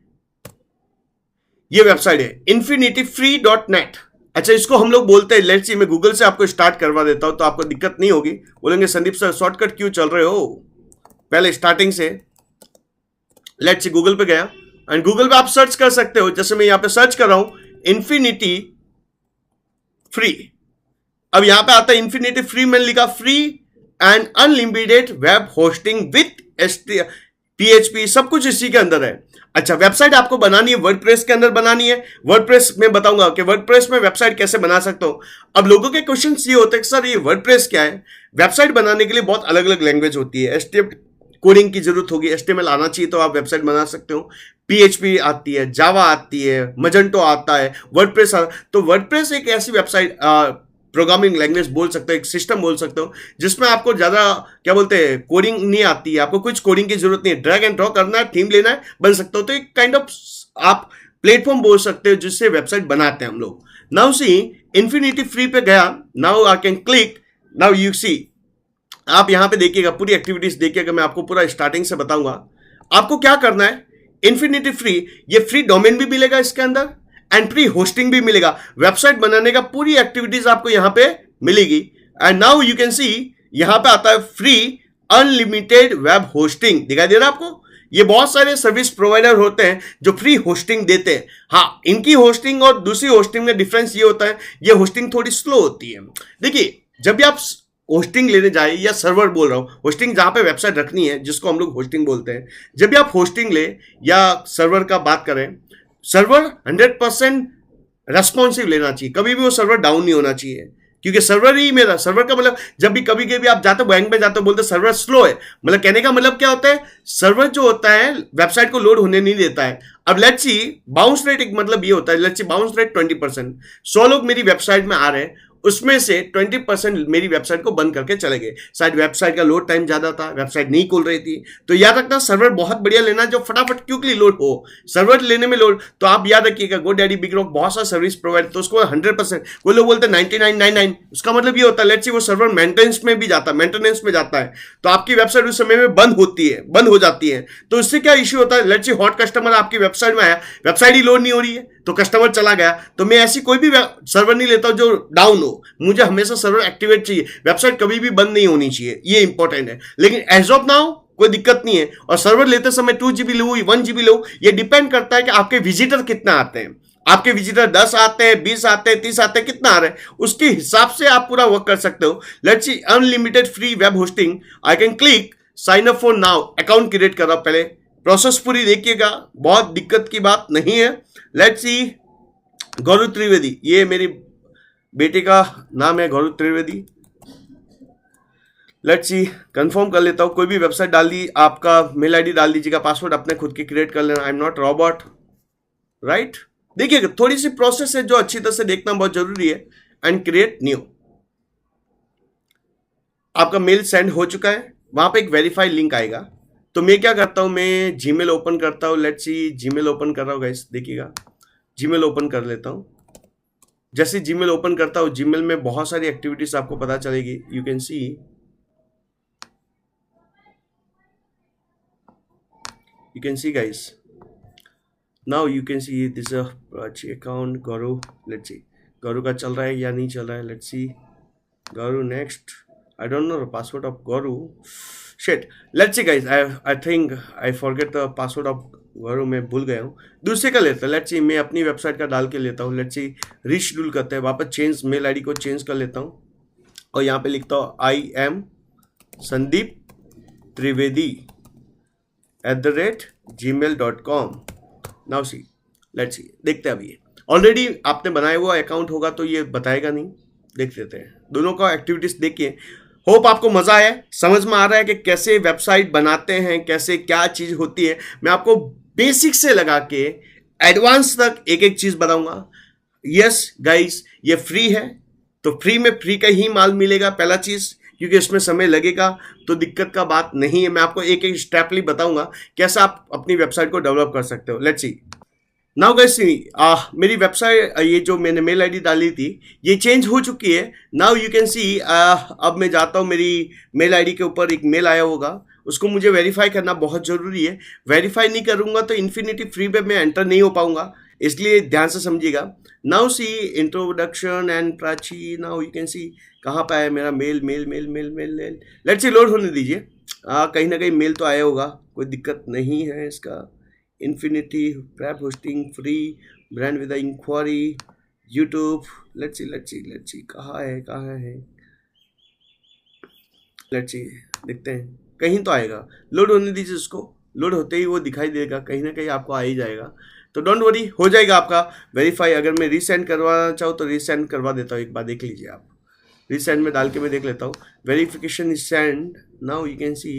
ये वेबसाइट है infinityfree.net। अच्छा, इसको हम लोग बोलते हैं, लेट्स सी मैं गूगल से आपको स्टार्ट करवा देता हूं तो आपको दिक्कत नहीं होगी। बोलेंगे संदीप सर शॉर्टकट क्यों चल रहे हो, पहले स्टार्टिंग से। लेट्स सी, गूगल पे गया एंड गूगल पे आप सर्च कर सकते हो, जैसे मैं यहां पे सर्च कर रहा हूं इन्फिनिटी फ्री। अब यहां पे आता है इन्फिनिटी फ्री, मैंने लिखा free and unlimited web hosting with PHP, सब कुछ इसी के अंदर है। अच्छा, वेबसाइट आपको बनानी है वर्डप्रेस के अंदर बनानी है। वर्डप्रेस में बताऊंगा कि वर्डप्रेस में वेबसाइट कैसे बना सकता हूं। अब लोगों के क्वेश्चन ये होते हैं कि सर ये वर्डप्रेस क्या है। वेबसाइट बनाने के लिए बहुत अलग अलग लैंग्वेज होती है, HTML कोडिंग की जरूरत होगी, HTML आना चाहिए तो आप वेबसाइट बना सकते हो, PHP आती है, जावा आती है, मजेंटो आता है, वर्डप्रेस तो वर्डप्रेस एक ऐसी वेबसाइट प्रोग्रामिंग लैंग्वेज बोल सकते हो, एक सिस्टम बोल सकते हो जिसमें आपको ज्यादा क्या बोलते हैं कोडिंग नहीं आती है, आपको कुछ कोडिंग की जरूरत नहीं है, ड्रैग एंड ड्रॉ करना है, थीम लेना है, बन सकते हो। तो एक काइंड ऑफ आप प्लेटफॉर्म बोल सकते हो जिससे वेबसाइट बनाते हैं हम लोग। नाउ सी, इन्फिनिटी फ्री पे गया, now I can click, now you see, आप यहां पे देखिएगा पूरी एक्टिविटीज देखिएगा, मैं आपको पूरा स्टार्टिंग से बताऊंगा। आपको क्या करना है, इन्फिनिटी फ्री, ये फ्री डोमेन भी मिलेगा इसके अंदर एंड फ्री होस्टिंग भी मिलेगा, वेबसाइट बनाने का पूरी एक्टिविटीज आपको यहां पे मिलेगी। एंड नाउ यू कैन सी, यहां पे आता है फ्री अनलिमिटेड वेब होस्टिंग, दिखाई दे रहा है आपको। ये बहुत सारे सर्विस प्रोवाइडर होते हैं जो फ्री होस्टिंग देते हैं। हाँ, इनकी होस्टिंग और दूसरी होस्टिंग में डिफरेंस ये होता है, ये होस्टिंग थोड़ी स्लो होती है। देखिए, जब भी आप होस्टिंग लेने जाए, या सर्वर बोल रहा हूं, होस्टिंग जहां पे वेबसाइट रखनी है जिसको हम लोग होस्टिंग बोलते हैं, जब भी आप होस्टिंग ले या सर्वर का बात करें, सर्वर 100% रेस्पॉन्सिव लेना चाहिए, कभी भी वो सर्वर डाउन नहीं होना चाहिए, क्योंकि सर्वर ही मेरा, सर्वर का मतलब जब भी कभी कभी आप जाते हो बैंक में जाते हो बोलते सर्वर स्लो है, मतलब कहने का मतलब क्या होता है, सर्वर जो होता है वेबसाइट को लोड होने नहीं देता है। अब लेट्स सी, बाउंस रेट एक मतलब ये होता है, लेट्स सी बाउंस रेट 20%, 100 लोग मेरी वेबसाइट में आ रहे हैं, उसमें से 20% मेरी वेबसाइट को बंद करके चले गए, शायद वेबसाइट का लोड टाइम ज्यादा था, वेबसाइट नहीं खुल रही थी। तो याद रखना, सर्वर बहुत बढ़िया लेना जो फटाफट क्विकली लोड हो। सर्वर लेने में लोड, तो आप याद रखिएगा GoDaddy, बिगरॉक, बहुत सारा सर्विस प्रोवाइड, तो उसको 100%, कोई लोग बोलते हैं 99.99, उसका मतलब ये होता है लेट्स सी वो सर्वर मेंटेनेंस में भी जाता है, मेंटेनेंस में जाता है, तो आपकी वेबसाइट उस समय में बंद होती है, बंद हो जाती है। तो इससे क्या इश्यू होता है, लेट्स सी हॉट कस्टमर आपकी वेबसाइट में आया, वेबसाइट ही लोड नहीं हो रही है, तो कस्टमर चला गया। तो मैं ऐसी कोई भी सर्वर नहीं लेता जो डाउन हो, मुझे हमेशा सर्वर एक्टिवेट चाहिए, वेबसाइट कभी भी बंद नहीं होनी चाहिए, ये इंपॉर्टेंट है। लेकिन एज ऑफ नाउ कोई दिक्कत नहीं है। और सर्वर लेते समय 2 GB लो, 1 GB लो, ये डिपेंड करता है कि आपके विजिटर कितना आते हैं। आपके विजिटर 10 आते हैं, 20 आते हैं, 30 आते हैं, कितना आ रहे हैं, उसके हिसाब से आप पूरा वर्क कर सकते हो। Let's see, unlimited free web hosting, I can click sign up for now, account create कर रहा हूं, पहले प्रोसेस पूरी देखिएगा, बहुत दिक्कत की बात नहीं है। लेट्स सी, गौरव त्रिवेदी, ये मेरी बेटे का नाम है गौरव त्रिवेदी। लेट्स सी, कंफर्म कर लेता हूं, कोई भी वेबसाइट डाल दी, आपका मेल आईडी डाल दीजिएगा, पासवर्ड अपने खुद की क्रिएट कर लेना, I am not robot, right. देखिएगा, थोड़ी सी प्रोसेस है जो अच्छी तरह से देखना बहुत जरूरी है। एंड क्रिएट न्यू, आपका मेल सेंड हो चुका है, वहां पे एक वेरीफाई लिंक आएगा। तो मैं क्या करता हूं, मैं जीमेल ओपन करता हूं। लेट्स सी, जीमेल ओपन कर रहा हूं गाइस, देखिएगा जीमेल ओपन कर लेता हूं। जैसे जीमेल ओपन करता हूँ, जीमेल में बहुत सारी एक्टिविटीज आपको पता चलेगी. You can C, you can see guys, now you can see this is a Prachi account. Gauru, let's see Gauru का चल रहा है या नहीं चल रहा है. let's see Gauru next. I don't know the password of Gauru. Shit. Let's see guys, I think I forget the password of Gauru. मैं भूल गया हूँ. दूसरे का लेता है. let's see मैं अपनी वेबसाइट का डाल के लेता हूँ. let's see रीशेड्यूल करते हैं, वापस चेंज मेल आईडी को चेंज कर लेता हूँ और यहाँ पे लिखता हूँ I am Sandeep Trivedi @gmail.com. Now see, let's सी, देखते हैं. अभी ऑलरेडी आपने बनाया हुआ अकाउंट होगा तो ये बताएगा नहीं. देख लेते हैं दोनों का एक्टिविटीज देखिए. होप आपको मजा आया, समझ में आ रहा है कि कैसे वेबसाइट बनाते हैं, कैसे क्या चीज होती है. मैं आपको बेसिक से लगा के एडवांस तक एक एक चीज बताऊंगा. यस गाइस, ये फ्री है तो फ्री में फ्री का ही माल मिलेगा. पहला चीज, क्योंकि इसमें समय लगेगा तो दिक्कत का बात नहीं है. मैं आपको एक एक स्टेपली बताऊंगा कैसे आप अपनी वेबसाइट को डेवलप कर सकते हो. लेट्स सी नाउ गाइस, मेरी वेबसाइट, ये जो मैंने मेल आईडी डाली थी ये चेंज हो चुकी है. नाउ यू कैन सी, अब मैं जाता हूँ, मेरी मेल आईडी के ऊपर एक मेल आया होगा, उसको मुझे वेरीफाई करना बहुत ज़रूरी है. वेरीफाई नहीं करूँगा तो इन्फिनिटी फ्री पे मैं एंटर नहीं हो पाऊंगा, इसलिए ध्यान से समझिएगा. Now see introduction and Prachi. Now you can see कहाँ पे आया मेरा mail. Mail mail mail mail mail let's see, load होने दीजिए. कहीं ना कहीं मेल तो आया होगा, कोई दिक्कत नहीं है इसका. Infinity prep hosting free brand with inquiry YouTube. Let's see let's see let's see कहाँ है. लेट्स सी देखते हैं, कहीं तो आएगा. लोड होने दीजिए उसको, लोड होते ही वो दिखाई देगा, कहीं ना कहीं आपको आ ही जाएगा. तो डोंट वरी, हो जाएगा आपका वेरीफाई. अगर मैं रीसेंड करवाना चाहूँ तो रीसेंड करवा देता हूँ. एक बार देख लीजिए आप, रीसेंड में डाल के मैं देख लेता हूँ. Verification is send. Now you can see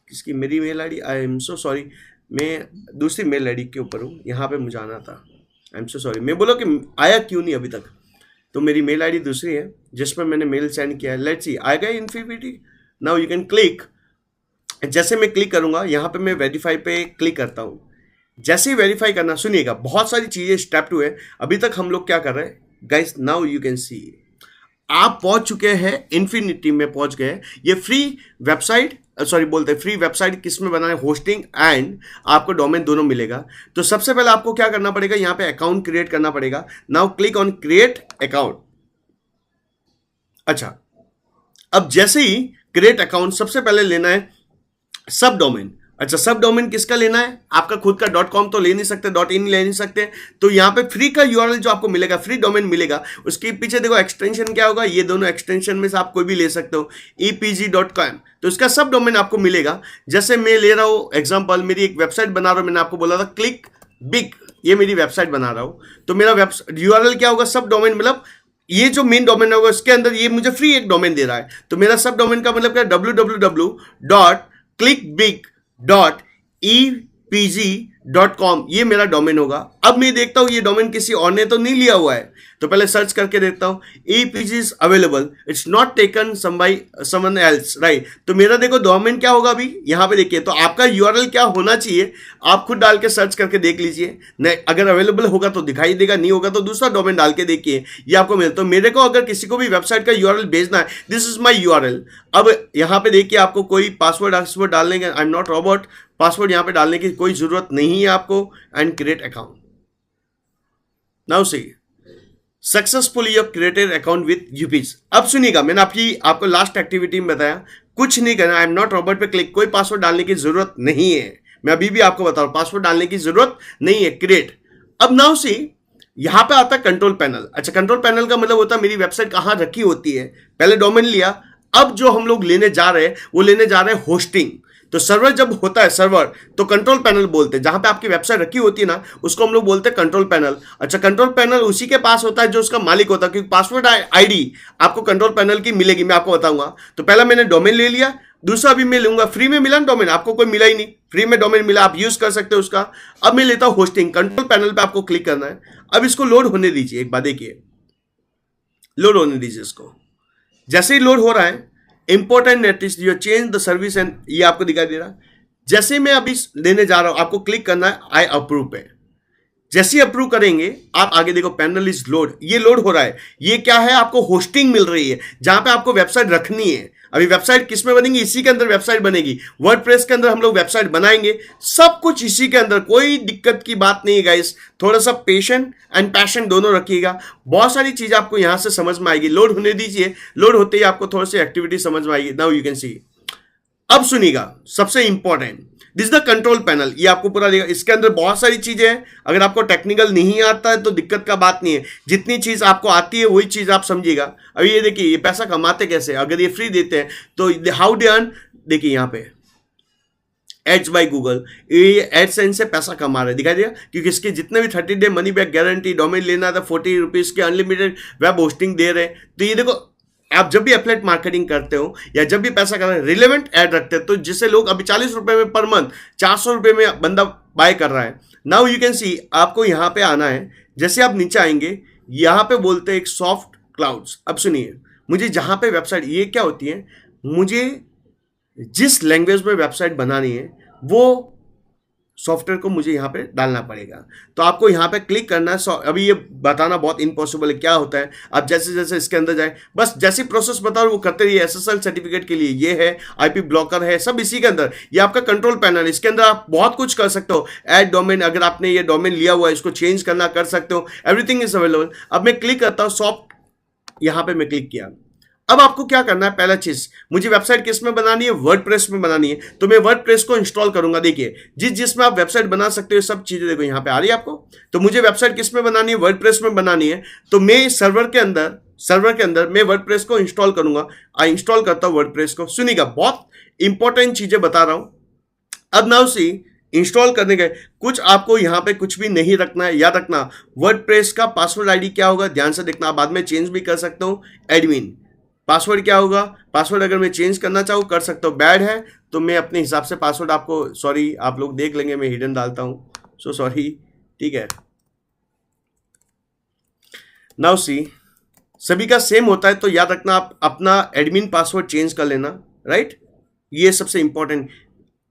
किसकी, मेरी mail ID. I am so sorry, मैं दूसरी मेल आईडी के ऊपर हूँ, यहाँ पे मुझे आना था. आई एम सो सॉरी. मैं बोला कि आया क्यों नहीं अभी तक, तो मेरी मेल आईडी दूसरी है जिसमें मैंने मेल सेंड किया है. लेट्स सी आएगा infinity. Now you can click. जैसे मैं क्लिक करूँगा यहाँ पे, मैं वेरीफाई पे क्लिक करता हूँ. जैसे ही वेरीफाई करना, सुनिएगा बहुत सारी चीज़ें स्टेप 2 है. अभी तक हम लोग क्या कर रहे हैं गाइस. नाउ यू कैन सी आप पहुंच चुके हैं, इन्फिनिटी में पहुंच गए. ये फ्री वेबसाइट, सॉरी बोलते हैं फ्री वेबसाइट किस में बनाना है, होस्टिंग एंड आपको डोमेन दोनों मिलेगा. तो सबसे पहले आपको क्या करना पड़ेगा, यहाँ पे अकाउंट क्रिएट करना पड़ेगा. Now click on create account. अच्छा, अब जैसे ही क्रिएट अकाउंट, सबसे पहले लेना है सब डोमेन. अच्छा, सब डोमेन किसका लेना है, आपका खुद का .com तो ले नहीं सकते, .in ले नहीं सकते. तो यहाँ पे फ्री का URL जो आपको मिलेगा, फ्री डोमेन मिलेगा, उसके पीछे देखो एक्सटेंशन क्या होगा. ये दोनों एक्सटेंशन में से आप कोई भी ले सकते हो, epg.com. तो इसका सब डोमेन आपको मिलेगा. जैसे मैं ले रहा हूँ एग्जाम्पल, मेरी एक वेबसाइट बना रहा हूँ, मैंने आपको बोला था क्लिक बिग, ये मेरी वेबसाइट बना रहा हूँ. तो मेरा URL क्या होगा, सब डोमेन, मतलब ये जो मेन डोमेन होगा उसके अंदर ये मुझे फ्री एक डोमेन दे रहा है. तो मेरा सब डोमेन का मतलब क्या, www.clickbig.epg.com, ये मेरा डोमेन होगा. अब मैं देखता हूं ये डोमेन किसी और ने तो नहीं लिया हुआ है, तो पहले सर्च करके देखता हूं. epg is available, it's not taken someone else, right. तो मेरा देखो डोमेन क्या होगा अभी यहां पे देखिए. तो आपका URL क्या होना चाहिए आप खुद डाल के सर्च करके देख लीजिए. नहीं, अगर अवेलेबल होगा तो दिखाई देगा, नहीं होगा तो दूसरा डोमेन डाल के देखिए, ये आपको मिलता. तो मेरे को अगर किसी को भी वेबसाइट का URL भेजना है, दिस इज माई URL. अब यहां पे देखिए आपको कोई पासवर्ड डालने का, I am not robot, password यहां पे डालने की कोई जरूरत नहीं है आपको. And create account. Now see successfully you created account with यूपीज. अब सुनिएगा, मैंने आपको लास्ट एक्टिविटी में बताया कुछ नहीं करना. आई एम नॉट रोबोट पे क्लिक, कोई पासवर्ड डालने की जरूरत नहीं है. मैं अभी भी आपको बता रहा हूं, पासवर्ड डालने की जरूरत नहीं है. क्रिएट. अब नाउ सी यहां पे आता है कंट्रोल पैनल. अच्छा, कंट्रोल पैनल का मतलब होता है मेरी वेबसाइट कहां रखी होती है. पहले डोमेन लिया, अब जो हम लोग लेने जा रहे हैं वो लेने जा रहे हैं होस्टिंग. तो सर्वर जब होता है सर्वर, तो कंट्रोल पैनल बोलते हैं. जहां पे आपकी वेबसाइट रखी होती है ना, उसको हम लोग बोलते हैं कंट्रोल पैनल. अच्छा, कंट्रोल पैनल उसी के पास होता है जो उसका मालिक होता है, क्योंकि पासवर्ड आईडी आपको कंट्रोल पैनल की मिलेगी, मैं आपको बताऊंगा. तो पहला मैंने डोमेन ले लिया, दूसरा भी मैं लूंगा. फ्री में मिला डोमेन, आपको कोई मिला ही नहीं, फ्री में डोमेन मिला, आप यूज कर सकते हो उसका. अब मैं लेता हूं होस्टिंग. कंट्रोल पैनल पे आपको क्लिक करना है. अब इसको लोड होने दीजिए, एक बार देखिए, लोड होने दीजिए इसको. जैसे ही लोड हो रहा है, important notice you change the service and, ये आपको दिखाई दे रहा है. जैसे मैं अभी लेने जा रहा हूं, आपको क्लिक करना है आई अप्रूव पे. जैसे ही अप्रूव करेंगे आप आगे देखो पैनल इज लोड, ये लोड हो रहा है। ये क्या है, आपको होस्टिंग मिल रही है जहां पे आपको वेबसाइट रखनी है। अभी वेबसाइट किस में बनेगी, इसी के अंदर वेबसाइट बनेगी, वर्डप्रेस के अंदर हम लोग वेबसाइट बनाएंगे, सब कुछ इसी के अंदर, कोई दिक्कत की बात नहीं है गाइस। थोड़ा सा पेशेंट एंड पैशन दोनों रखिएगा, बहुत सारी चीजें आपको यहां से समझ में आएगी। लोड होने दीजिए, लोड होते ही आपको थोड़ी सी एक्टिविटी समझ में आएगी। नाउ यू कैन सी। अब सुनिएगा, सबसे important, this the control panel, ये आपको पूरा देगा। इसके अंदर बहुत सारी चीजें हैं, अगर आपको टेक्निकल नहीं आता है तो दिक्कत का बात नहीं है, जितनी चीज आपको आती है वही चीज आप समझिएगा। अभी ये देखिए, ये पैसा कमाते कैसे, अगर ये फ्री देते हैं तो हाउ दे अर्न, देखिए यहाँ पे एड्स बाय गूगल, ये एडसेंस से पैसा कमा रहे, दिखाई दिया, क्योंकि इसके जितने भी 30 day money back guarantee, domain लेना था 40 रुपीज के, अनलिमिटेड वेब होस्टिंग दे रहे हैं। तो ये देखो, आप जब भी एफिलिएट मार्केटिंग करते हो या जब भी पैसा कर रहे हैं, रिलेवेंट ऐड रखते हैं, तो जिससे लोग अभी 40 रुपए में पर मंथ 400 रुपए में बंदा बाय कर रहा है। नाउ यू कैन सी, आपको यहां पे आना है। जैसे आप नीचे आएंगे, यहां पे बोलते हैं एक सॉफ्ट क्लाउड्स। अब सुनिए, मुझे जहां पे वेबसाइट, ये क्या होती है, मुझे जिस लैंग्वेज में वेबसाइट बनानी है वो सॉफ्टवेयर को मुझे यहाँ पे डालना पड़ेगा। तो आपको यहाँ पे क्लिक करना है। अभी ये बताना बहुत इम्पॉसिबल है क्या होता है, आप जैसे जैसे इसके अंदर जाए, बस जैसी प्रोसेस बताओ वो करते रहिए। एसएसएल सर्टिफिकेट के लिए ये है, आईपी ब्लॉकर है, सब इसी के अंदर। ये आपका कंट्रोल पैनल, इसके अंदर आप बहुत कुछ कर सकते हो। ऐड डोमेन, अगर आपने ये डोमेन लिया हुआ है इसको चेंज करना कर सकते हो, एवरीथिंग इज अवेलेबल। अब मैं क्लिक करता हूँ सॉफ्ट, यहाँ पे मैं क्लिक किया। अब आपको क्या करना है, पहला चीज, मुझे वेबसाइट किस में बनानी है, वर्डप्रेस में बनानी है, तो मैं वर्डप्रेस को इंस्टॉल करूंगा। देखिए, जिसमें आप वेबसाइट बना सकते हो, सब चीजें देखो यहाँ पे आ रही है आपको। तो मुझे वेबसाइट किस में बनानी है, वर्डप्रेस में बनानी है, तो मैं सर्वर के अंदर मैं वर्डप्रेस को इंस्टॉल करूंगा। इंस्टॉल करता हूं वर्डप्रेस को। सुनिएगा, बहुत इंपॉर्टेंट चीजें बता रहा हूं। अब नाउ सी, इंस्टॉल करने गए, कुछ आपको यहां पे कुछ भी नहीं रखना है, याद रखना वर्डप्रेस का पासवर्ड आईडी क्या होगा, ध्यान से देखना, बाद में चेंज भी कर सकता हूं। एडमिन पासवर्ड क्या होगा, पासवर्ड अगर मैं चेंज करना चाहूँ कर सकता हूँ, बैड है तो मैं अपने हिसाब से पासवर्ड आपको, सॉरी आप लोग देख लेंगे, मैं हिडन डालता हूँ, सो सॉरी, ठीक है। नाउ सी, सभी का सेम होता है, तो याद रखना आप अपना एडमिन पासवर्ड चेंज कर लेना, राइट। ये सबसे इंपॉर्टेंट।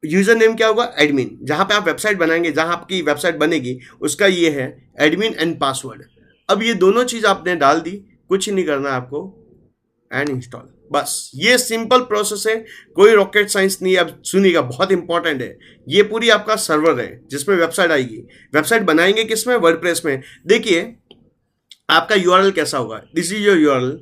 यूजर नेम क्या होगा, एडमिन, जहां पे आप वेबसाइट बनाएंगे, जहां आपकी वेबसाइट बनेगी उसका ये है एडमिन एंड पासवर्ड। अब ये दोनों चीज आपने डाल दी, कुछ नहीं करना आपको, एंड इंस्टॉल, बस ये सिंपल प्रोसेस है, कोई रॉकेट साइंस नहीं है। अब सुनिएगा, बहुत इंपॉर्टेंट है, ये पूरी आपका सर्वर है जिसमें वेबसाइट आएगी। वेबसाइट बनाएंगे किसमें, वर्डप्रेस में। देखिए आपका यूआरएल कैसा होगा, दिस इज योर यूआरएल।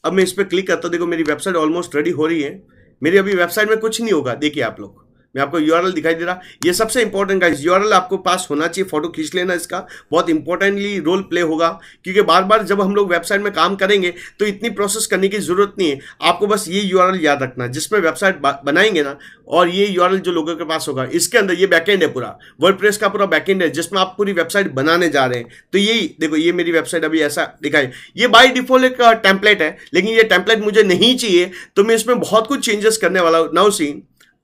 अब मैं इस पर क्लिक करता हूं, देखो मेरी वेबसाइट ऑलमोस्ट रेडी हो रही है। मेरी अभी वेबसाइट में कुछ नहीं होगा, देखिए आप लोग, मैं आपको यूआरएल दिखाई दे रहा। ये सबसे इंपॉर्टेंट गाइस, यूआरएल आपको पास होना चाहिए, फोटो खींच लेना, इसका बहुत इंपॉर्टेंटली रोल प्ले होगा। क्योंकि बार बार जब हम लोग वेबसाइट में काम करेंगे तो इतनी प्रोसेस करने की जरूरत नहीं है, आपको बस ये यूआरएल याद रखना जिसमें वेबसाइट बनाएंगे ना, और ये यूआरएल जो लोगों के पास होगा, इसके अंदर ये बैकएंड है, पूरा वर्डप्रेस का पूरा बैकएंड है जिसमें आप पूरी वेबसाइट बनाने जा रहे हैं। तो यही देखो, ये मेरी वेबसाइट अभी ऐसा दिखाई, ये बाय डिफॉल्ट एक टेम्पलेट है, लेकिन ये टेम्पलेट मुझे नहीं चाहिए, तो मैं इसमें बहुत कुछ चेंजेस करने वाला हूं। नाउ सी,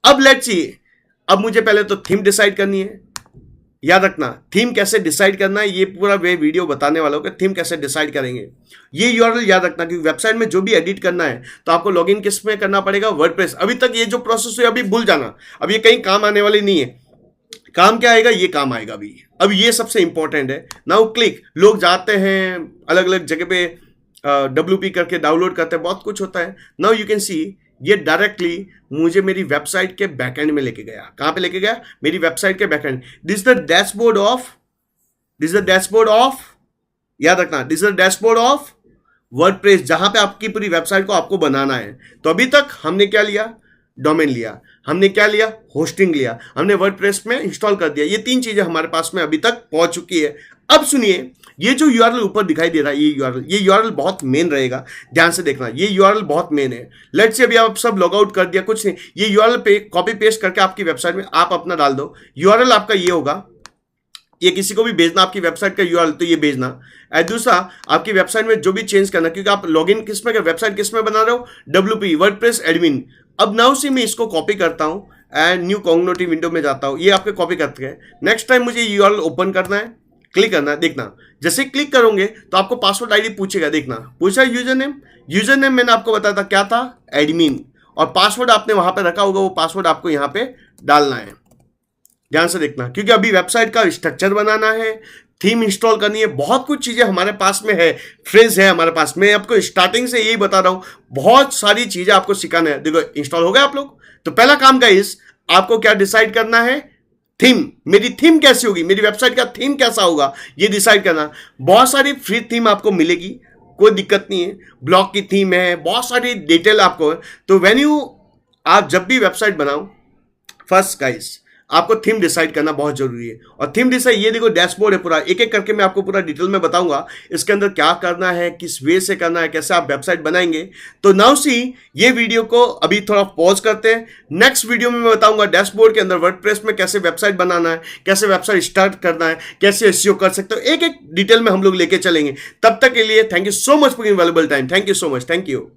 अब लेट्स सी, अब मुझे पहले तो थीम डिसाइड करनी है। याद रखना, थीम कैसे डिसाइड करना है, ये पूरा वे वीडियो बताने वाला हूं कि थीम कैसे डिसाइड करेंगे। ये यूआरएल याद रखना, क्योंकि वेबसाइट में जो भी एडिट करना है तो आपको लॉगिन किस में करना पड़ेगा, वर्डप्रेस। अभी तक ये जो प्रोसेस है अभी भूल जाना, अब ये कहीं काम आने वाली नहीं है। काम क्या आएगा, ये काम आएगा अभी। अब ये सबसे इंपॉर्टेंट है। नाउ क्लिक, लोग जाते हैं अलग अलग जगह पे WP करके डाउनलोड करते हैं, बहुत कुछ होता है। नाउ यू कैन सी, ये डायरेक्टली मुझे मेरी वेबसाइट के बैकएंड में लेके गया। कहां पे लेके गया, मेरी वेबसाइट के backend. This is the dashboard of, याद रखना, this is the dashboard of WordPress, जहां पे आपकी पूरी वेबसाइट को आपको बनाना है। तो अभी तक हमने क्या लिया, डोमेन लिया, हमने क्या लिया, होस्टिंग लिया, हमने वर्डप्रेस में इंस्टॉल कर दिया। ये तीन चीजें हमारे पास में अभी तक पहुंच चुकी है। अब सुनिए, ये जो यूआरएल ऊपर दिखाई दे रहा है, ये यूआरएल बहुत मेन रहेगा, ध्यान से देखना, ये यूआरएल बहुत मेन है। लेट्स से अभी आप सब लॉग आउट कर दिया, कुछ नहीं, ये यूआरएल पे कॉपी पेस्ट करके आपकी वेबसाइट में आप अपना डाल दो। यूआरएल आपका ये होगा, ये किसी को भी भेजना, आपकी वेबसाइट का यूआरएल, तो ये भेजना। और दूसरा, आपकी वेबसाइट में जो भी चेंज करना, क्योंकि आप लॉगिन किस में, वेबसाइट किस में बना रहे हो, WP वर्डप्रेस एडमिन। अब नाउ से मैं इसको कॉपी करता हूं एंड न्यू कॉग्निटिव विंडो में जाता हूं, ये आपके कॉपी करते हैं। नेक्स्ट टाइम मुझे यूआरएल ओपन करना है, क्लिक करना है, देखना जैसे क्लिक करोगे तो आपको पासवर्ड आईडी पूछेगा, देखना पूछा यूजर नेम मैंने आपको बताया था क्या था, एडमिन, और पासवर्ड आपने वहां पे रखा होगा, वो पासवर्ड आपको यहां पे डालना है। ध्यान से देखना, क्योंकि अभी वेबसाइट का स्ट्रक्चर बनाना है, थीम इंस्टॉल करनी है, बहुत कुछ चीजें हमारे पास में है, फ्रेज है हमारे पास। मैं आपको स्टार्टिंग से यही बता रहा हूं, बहुत सारी चीजें आपको सिखाना है। देखो इंस्टॉल हो गया आप लोग, तो पहला काम गाइस आपको क्या डिसाइड करना है, थीम। मेरी थीम कैसी होगी, मेरी वेबसाइट का थीम कैसा होगा, ये डिसाइड करना। बहुत सारी फ्री थीम आपको मिलेगी, कोई दिक्कत नहीं है। ब्लॉग की थीम है, बहुत सारी डिटेल आपको है। तो आप जब भी वेबसाइट बनाओ, फर्स्ट गाइस आपको थीम डिसाइड करना बहुत जरूरी है। और थीम डिसाइड, ये देखो डैशबोर्ड है पूरा, एक एक करके मैं आपको पूरा डिटेल में बताऊंगा इसके अंदर क्या करना है, किस वे से करना है, कैसे आप वेबसाइट बनाएंगे। तो नाउ सी, ये वीडियो को अभी थोड़ा पॉज करते हैं। नेक्स्ट वीडियो में मैं बताऊंगा डैशबोर्ड के अंदर वर्डप्रेस में कैसे वेबसाइट बनाना है, कैसे वेबसाइट स्टार्ट करना है, कैसे एसईओ कर सकते हो, एक एक डिटेल में हम लोग लेके चलेंगे। तब तक के लिए thank you so much for your valuable time. Thank you so much, thank you.